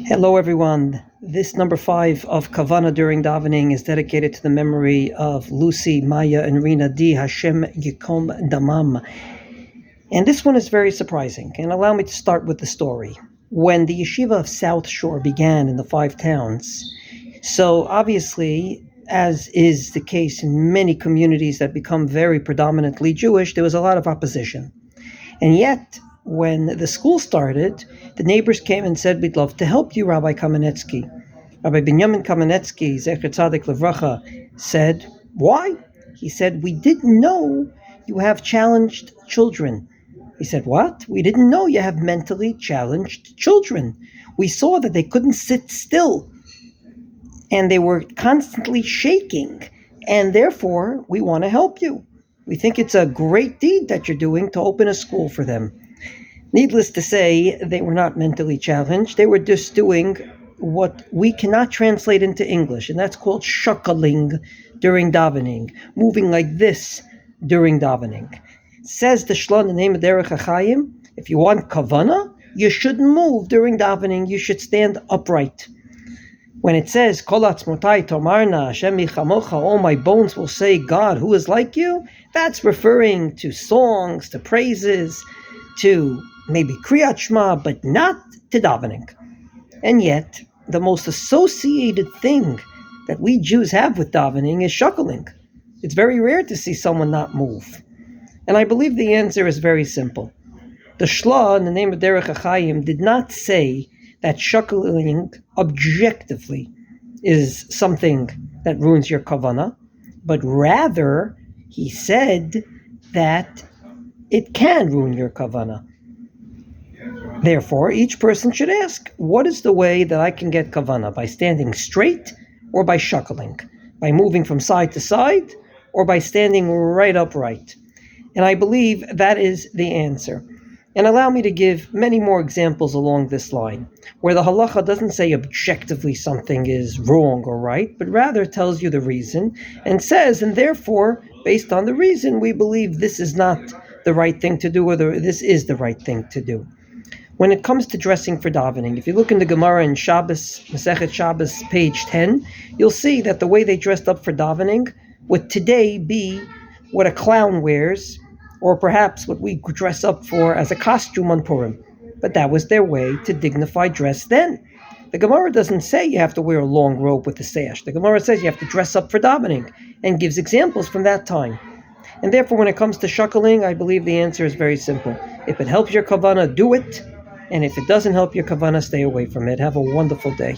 Hello everyone. This number 5 of Kavana during davening is dedicated to the memory of Lucy, Maya, and Rina D. Hashem Yikom Damam. And this one is very surprising, and allow me to start with the story. When the yeshiva of South Shore began in the 5 towns, so obviously, as is the case in many communities that become very predominantly Jewish, there was a lot of opposition. And yet, when the school started, the neighbors came and said, "We'd love to help you, Rabbi Kamenetsky." Rabbi Binyamin Kamenetsky, Zecher Tzadik Levracha, said, "Why?" He said, "We didn't know you have challenged children." He said, "What? We didn't know you have mentally challenged children. We saw that they couldn't sit still, and they were constantly shaking, and therefore we want to help you. We think it's a great deed that you're doing to open a school for them." Needless to say, they were not mentally challenged. They were just doing what we cannot translate into English, and that's called shuckling during davening, moving like this during davening. Says the Shla in the name of Derech HaChaim, if you want Kavana, you shouldn't move during davening, you should stand upright. When it says, Kol atzmotai tomarna Hashem yichamocha, all my bones will say, God, who is like you? That's referring to songs, to praises, to maybe Kriyat Shema, but not to davening. And yet, the most associated thing that we Jews have with davening is shuckling. It's very rare to see someone not move. And I believe the answer is very simple. The Shla, in the name of Derech HaChaim, did not say that shuckling objectively is something that ruins your kavana, but rather he said that it can ruin your kavana. Therefore, each person should ask, what is the way that I can get kavana? By standing straight or by shuckling? By moving from side to side or by standing right upright? And I believe that is the answer. And allow me to give many more examples along this line, where the halacha doesn't say objectively something is wrong or right, but rather tells you the reason and says, and therefore, based on the reason, we believe this is not the right thing to do, or this is the right thing to do. When it comes to dressing for davening, if you look in the Gemara in Shabbos, Masechet Shabbos, page 10, you'll see that the way they dressed up for davening would today be what a clown wears, or perhaps what we dress up for as a costume on Purim. But that was their way to dignify dress then. The Gemara doesn't say you have to wear a long robe with a sash. The Gemara says you have to dress up for davening, and gives examples from that time. And therefore, when it comes to shuckling, I believe the answer is very simple. If it helps your kavana, do it. And if it doesn't help your kavana, stay away from it. Have a wonderful day.